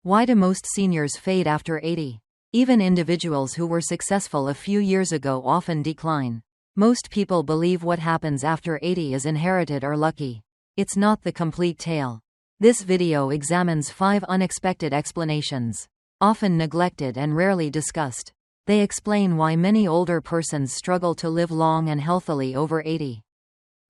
Why do most seniors fade after 80? Even individuals who were successful a few years ago often decline. Most people believe what happens after 80 is inherited or lucky. It's not the complete tale. This video examines 5 unexpected explanations, often neglected and rarely discussed. They explain why many older persons struggle to live long and healthily over 80.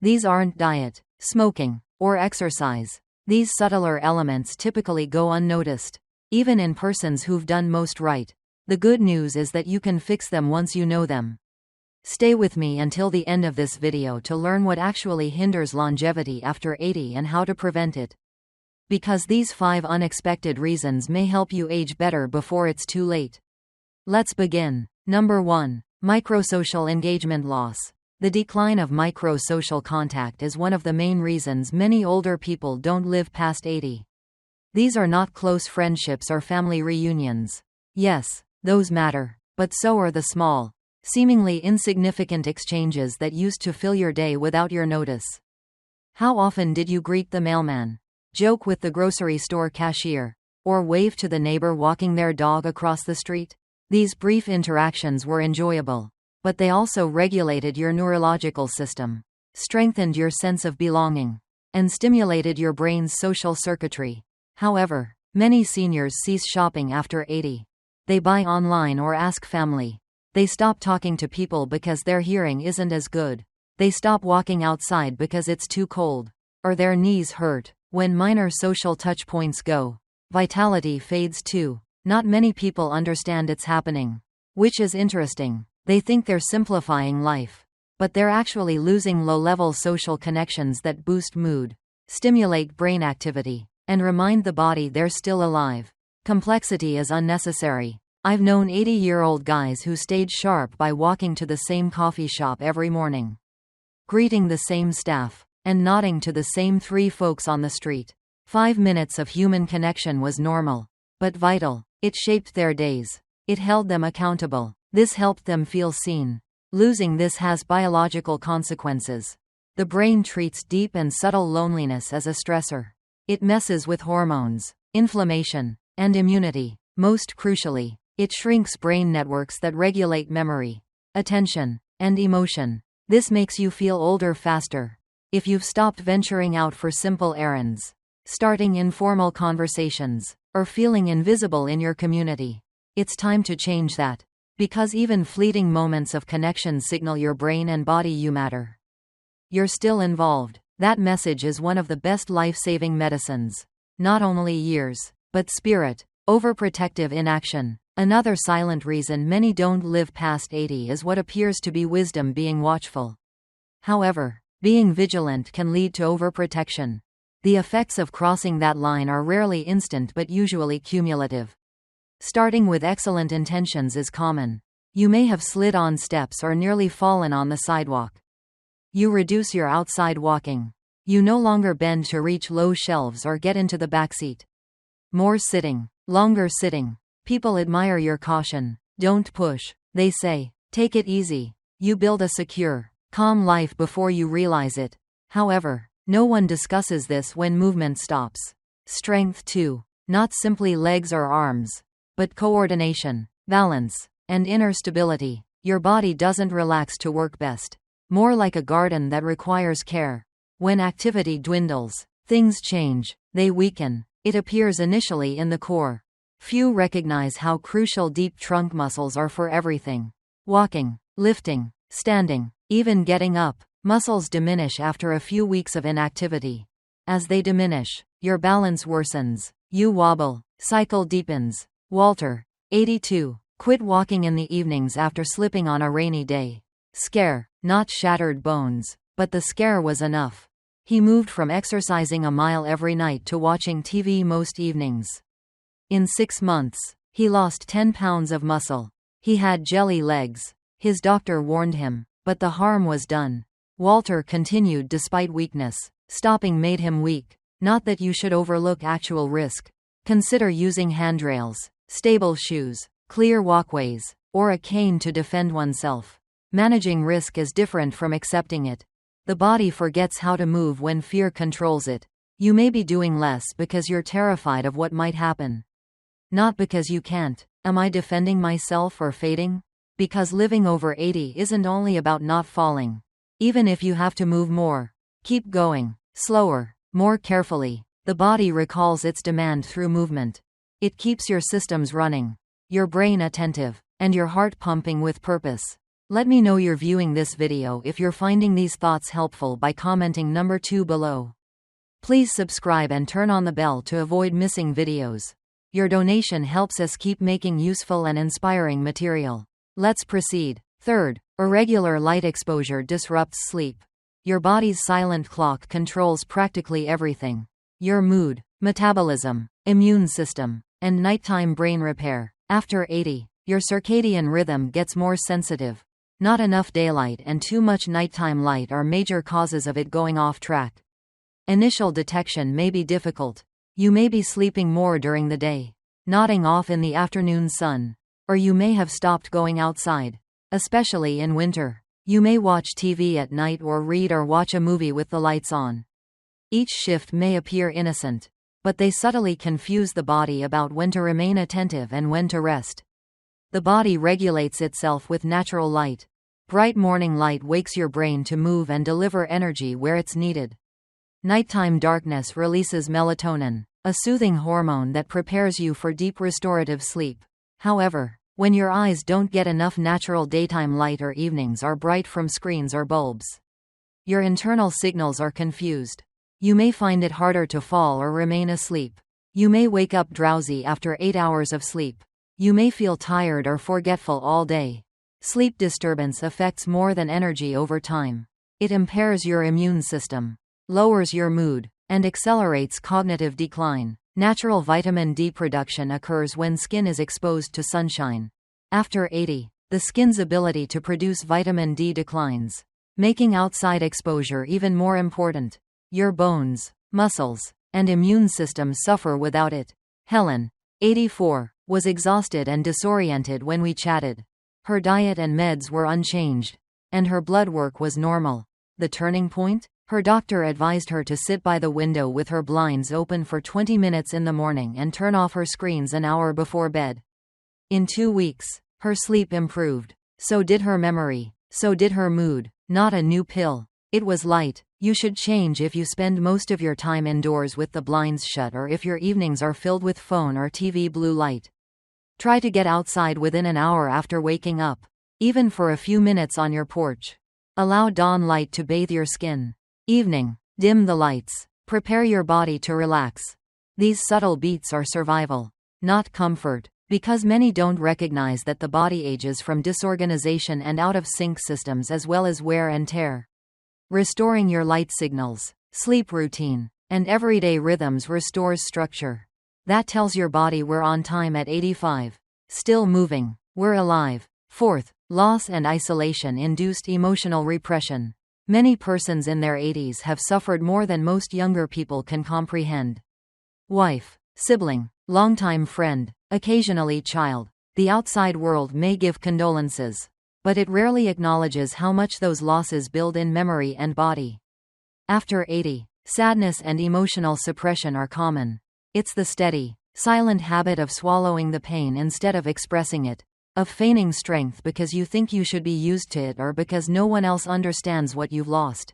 These aren't diet, smoking, or exercise. These subtler elements typically go unnoticed, even in persons who've done most right. The good news is that you can fix them once you know them. Stay with me until the end of this video to learn what actually hinders longevity after 80 and how to prevent it. Because these 5 unexpected reasons may help you age better before it's too late. Let's begin. Number 1. Microsocial engagement loss. The decline of micro-social contact is one of the main reasons many older people don't live past 80. These are not close friendships or family reunions. Yes, those matter, but so are the small, seemingly insignificant exchanges that used to fill your day without your notice. How often did you greet the mailman, joke with the grocery store cashier, or wave to the neighbor walking their dog across the street? These brief interactions were enjoyable, but they also regulated your neurological system, strengthened your sense of belonging, and stimulated your brain's social circuitry. However, many seniors cease shopping after 80. They buy online or ask family. They stop talking to people because their hearing isn't as good. They stop walking outside because it's too cold, or their knees hurt. When minor social touch points go, vitality fades too. Not many people understand it's happening, which is interesting. They think they're simplifying life, but they're actually losing low-level social connections that boost mood, stimulate brain activity, and remind the body they're still alive. Complexity is unnecessary. I've known 80-year-old guys who stayed sharp by walking to the same coffee shop every morning, greeting the same staff, and nodding to the same 3 folks on the street. 5 minutes of human connection was normal, but vital. It shaped their days. It held them accountable. This helped them feel seen. Losing this has biological consequences. The brain treats deep and subtle loneliness as a stressor. It messes with hormones, inflammation, and immunity. Most crucially, it shrinks brain networks that regulate memory, attention, and emotion. This makes you feel older faster. If you've stopped venturing out for simple errands, starting informal conversations, or feeling invisible in your community, it's time to change that. Because even fleeting moments of connection signal your brain and body you matter. You're still involved. That message is one of the best life-saving medicines. Not only years, but spirit. Overprotective inaction. Another silent reason many don't live past 80 is what appears to be wisdom being watchful. However, being vigilant can lead to overprotection. The effects of crossing that line are rarely instant but usually cumulative. Starting with excellent intentions is common. You may have slid on steps or nearly fallen on the sidewalk. You reduce your outside walking. You no longer bend to reach low shelves or get into the backseat. More sitting, longer sitting. People admire your caution. Don't push, they say. Take it easy. You build a secure, calm life before you realize it. However, no one discusses this when movement stops. Strength too. Not simply legs or arms, but coordination, balance, and inner stability. Your body doesn't relax to work best. More like a garden that requires care. When activity dwindles, things change. They weaken. It appears initially in the core. Few recognize how crucial deep trunk muscles are for everything. Walking, lifting, standing, even getting up. Muscles diminish after a few weeks of inactivity. As they diminish, your balance worsens. You wobble. Cycle deepens. Walter, 82, quit walking in the evenings after slipping on a rainy day. Scare, not shattered bones, but the scare was enough. He moved from exercising a mile every night to watching TV most evenings. In 6 months, he lost 10 pounds of muscle. He had jelly legs. His doctor warned him, but the harm was done. Walter continued despite weakness. Stopping made him weak. Not that you should overlook actual risk. Consider using handrails, stable shoes, clear walkways, or a cane to defend oneself. Managing risk is different from accepting it. The body forgets how to move when fear controls it. You may be doing less because you're terrified of what might happen. Not because you can't. Am I defending myself or fading? Because living over 80 isn't only about not falling. Even if you have to move more, keep going, slower, more carefully. The body recalls its demand through movement. It keeps your systems running, your brain attentive, and your heart pumping with purpose. Let me know you're viewing this video if you're finding these thoughts helpful by commenting number 2 below. Please subscribe and turn on the bell to avoid missing videos. Your donation helps us keep making useful and inspiring material. Let's proceed. Third, irregular light exposure disrupts sleep. Your body's silent clock controls practically everything. Your mood, metabolism, immune system, and nighttime brain repair. After 80, your circadian rhythm gets more sensitive. Not enough daylight and too much nighttime light are major causes of it going off track. Initial detection may be difficult. You may be sleeping more during the day, nodding off in the afternoon sun, or you may have stopped going outside, especially in winter. You may watch TV at night or read or watch a movie with the lights on. Each shift may appear innocent, but they subtly confuse the body about when to remain attentive and when to rest. The body regulates itself with natural light. Bright morning light wakes your brain to move and deliver energy where it's needed. Nighttime darkness releases melatonin, a soothing hormone that prepares you for deep restorative sleep. However, when your eyes don't get enough natural daytime light or evenings are bright from screens or bulbs, your internal signals are confused. You may find it harder to fall or remain asleep. You may wake up drowsy after 8 hours of sleep. You may feel tired or forgetful all day. Sleep disturbance affects more than energy over time. It impairs your immune system, lowers your mood, and accelerates cognitive decline. Natural vitamin D production occurs when skin is exposed to sunshine. After 80, the skin's ability to produce vitamin D declines, making outside exposure even more important. Your bones, muscles, and immune system suffer without it. Helen, 84, was exhausted and disoriented when we chatted. Her diet and meds were unchanged, and her blood work was normal. The turning point? Her doctor advised her to sit by the window with her blinds open for 20 minutes in the morning and turn off her screens an hour before bed. In 2 weeks, her sleep improved. So did her memory. So did her mood. Not a new pill. It was light. You should change if you spend most of your time indoors with the blinds shut or if your evenings are filled with phone or TV blue light. Try to get outside within an hour after waking up, even for a few minutes on your porch. Allow dawn light to bathe your skin. Evening, dim the lights. Prepare your body to relax. These subtle beats are survival, not comfort, because many don't recognize that the body ages from disorganization and out-of-sync systems as well as wear and tear. Restoring your light signals, sleep routine, and everyday rhythms restores structure. That tells your body we're on time at 85. Still moving, we're alive. Fourth, loss and isolation-induced emotional repression. Many persons in their 80s have suffered more than most younger people can comprehend. Wife, sibling, longtime friend, occasionally child. The outside world may give condolences, but it rarely acknowledges how much those losses build in memory and body. After 80, sadness and emotional suppression are common. It's the steady, silent habit of swallowing the pain instead of expressing it, of feigning strength because you think you should be used to it or because no one else understands what you've lost.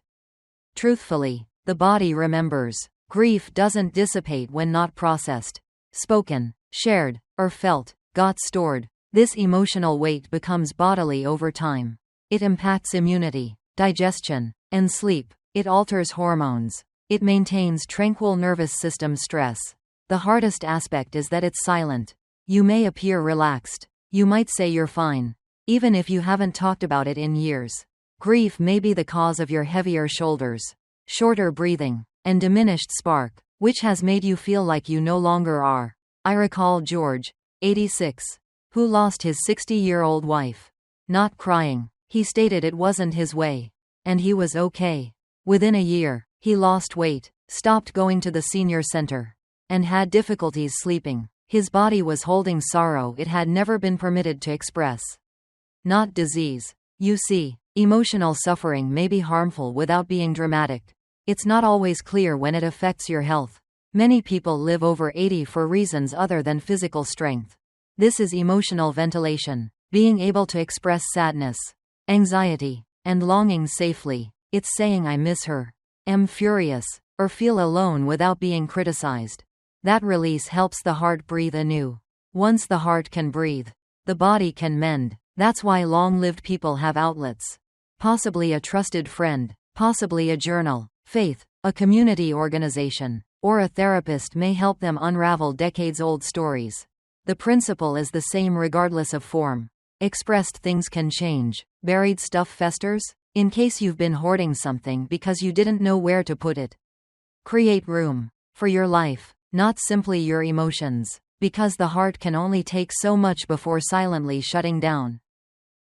Truthfully, the body remembers. Grief doesn't dissipate when not processed, spoken, shared, or felt. Got stored. This emotional weight becomes bodily over time. It impacts immunity, digestion, and sleep. It alters hormones. It maintains tranquil nervous system stress. The hardest aspect is that it's silent. You may appear relaxed. You might say you're fine, even if you haven't talked about it in years. Grief may be the cause of your heavier shoulders, shorter breathing, and diminished spark, which has made you feel like you no longer are. I recall George, 86, who lost his 60-year-old wife. Not crying, he stated it wasn't his way, and he was okay. Within a year, he lost weight, stopped going to the senior center, and had difficulties sleeping. His body was holding sorrow it had never been permitted to express. Not disease. You see, emotional suffering may be harmful without being dramatic. It's not always clear when it affects your health. Many people live over 80 for reasons other than physical strength. This is emotional ventilation, being able to express sadness, anxiety, and longing safely. It's saying I miss her, am furious, or feel alone without being criticized. That release helps the heart breathe anew. Once the heart can breathe, the body can mend. That's why long-lived people have outlets. Possibly a trusted friend, possibly a journal, faith, a community organization, or a therapist may help them unravel decades-old stories. The principle is the same regardless of form. Expressed things can change. Buried stuff festers? In case you've been hoarding something because you didn't know where to put it. Create room for your life, not simply your emotions, because the heart can only take so much before silently shutting down.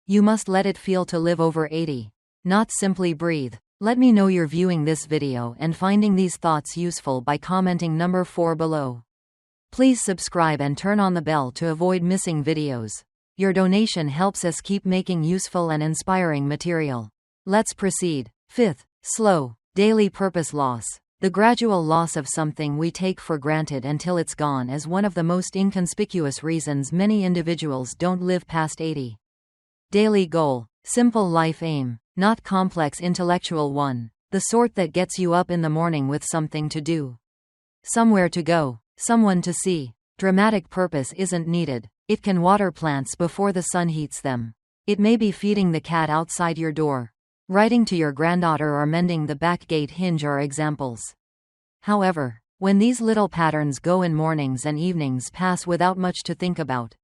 You must let it feel to live over 80, not simply breathe. Let me know you're viewing this video and finding these thoughts useful by commenting number 4 below. Please subscribe and turn on the bell to avoid missing videos. Your donation helps us keep making useful and inspiring material. Let's proceed. 5th, slow, daily purpose loss. The gradual loss of something we take for granted until it's gone is one of the most inconspicuous reasons many individuals don't live past 80. Daily goal. Simple life aim, not complex intellectual one. The sort that gets you up in the morning with something to do. Somewhere to go, someone to see. Dramatic purpose isn't needed. It can water plants before the sun heats them. It may be feeding the cat outside your door. Writing to your granddaughter or mending the back gate hinge are examples. However, when these little patterns go in mornings and evenings pass without much to think about.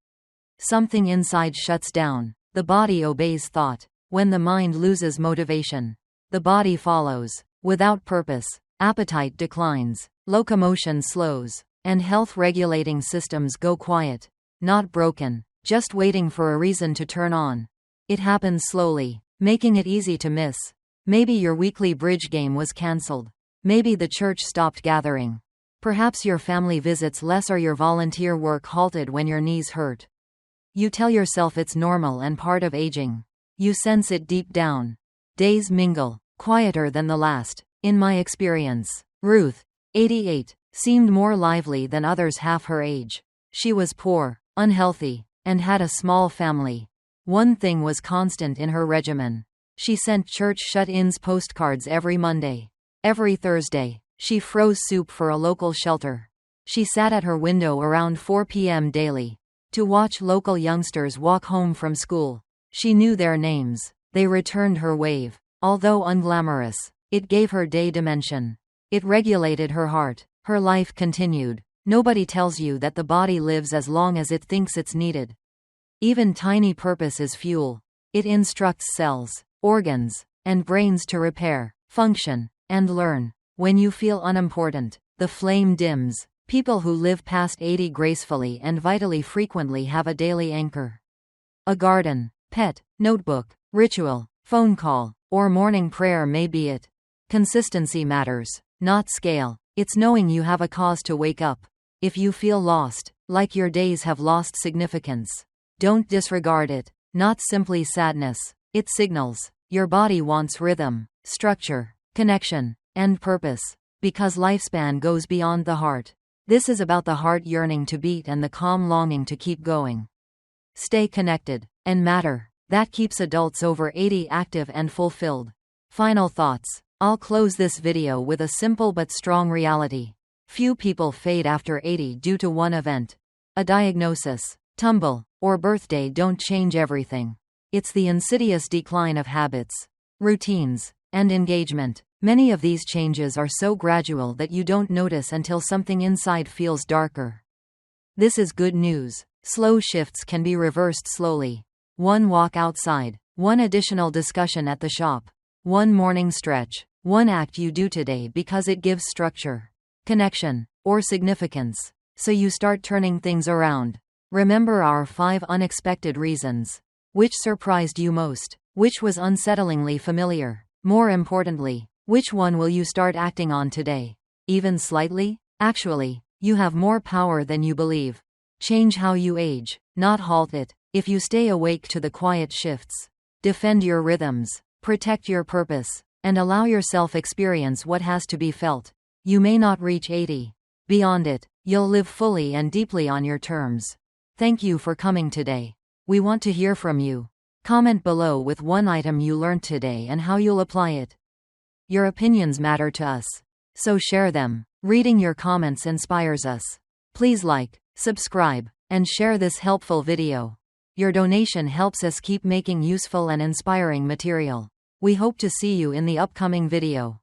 Something inside shuts down. The body obeys thought. When the mind loses motivation, the body follows. Without purpose, appetite declines, locomotion slows, and health-regulating systems go quiet. Not broken, just waiting for a reason to turn on. It happens slowly, making it easy to miss. Maybe your weekly bridge game was cancelled. Maybe the church stopped gathering. Perhaps your family visits less or your volunteer work halted when your knees hurt. You tell yourself it's normal and part of aging. You sense it deep down. Days mingle, quieter than the last. In my experience, Ruth, 88, seemed more lively than others half her age. She was poor, unhealthy, and had a small family. One thing was constant in her regimen. She sent church shut-ins postcards every Monday. Every Thursday, she froze soup for a local shelter. She sat at her window around 4 p.m. daily to watch local youngsters walk home from school. She knew their names. They returned her wave. Although unglamorous, it gave her day dimension. It regulated her heart. Her life continued. Nobody tells you that the body lives as long as it thinks it's needed. Even tiny purpose is fuel. It instructs cells, organs, and brains to repair, function, and learn. When you feel unimportant, the flame dims. People who live past 80 gracefully and vitally frequently have a daily anchor. A garden, pet, notebook, ritual, phone call, or morning prayer may be it. Consistency matters, not scale. It's knowing you have a cause to wake up. If you feel lost, like your days have lost significance, don't disregard it. Not simply sadness. It signals. Your body wants rhythm, structure, connection, and purpose. Because lifespan goes beyond the heart. This is about the heart yearning to beat and the calm longing to keep going. Stay connected and matter. That keeps adults over 80 active and fulfilled. Final thoughts. I'll close this video with a simple but strong reality. Few people fade after 80 due to one event. A diagnosis, tumble, or birthday don't change everything. It's the insidious decline of habits, routines, and engagement. Many of these changes are so gradual that you don't notice until something inside feels darker. This is good news. Slow shifts can be reversed slowly. One walk outside, one additional discussion at the shop, one morning stretch, one act you do today because it gives structure, connection, or significance. So you start turning things around. Remember our 5 unexpected reasons. Which surprised you most? Which was unsettlingly familiar? More importantly, which one will you start acting on today? Even slightly? Actually, you have more power than you believe. Change how you age, not halt it. If you stay awake to the quiet shifts, defend your rhythms, protect your purpose, and allow yourself experience what has to be felt, you may not reach 80. Beyond it, you'll live fully and deeply on your terms. Thank you for coming today. We want to hear from you. Comment below with one item you learned today and how you'll apply it. Your opinions matter to us, so share them. Reading your comments inspires us. Please like, subscribe, and share this helpful video. Your donation helps us keep making useful and inspiring material. We hope to see you in the upcoming video.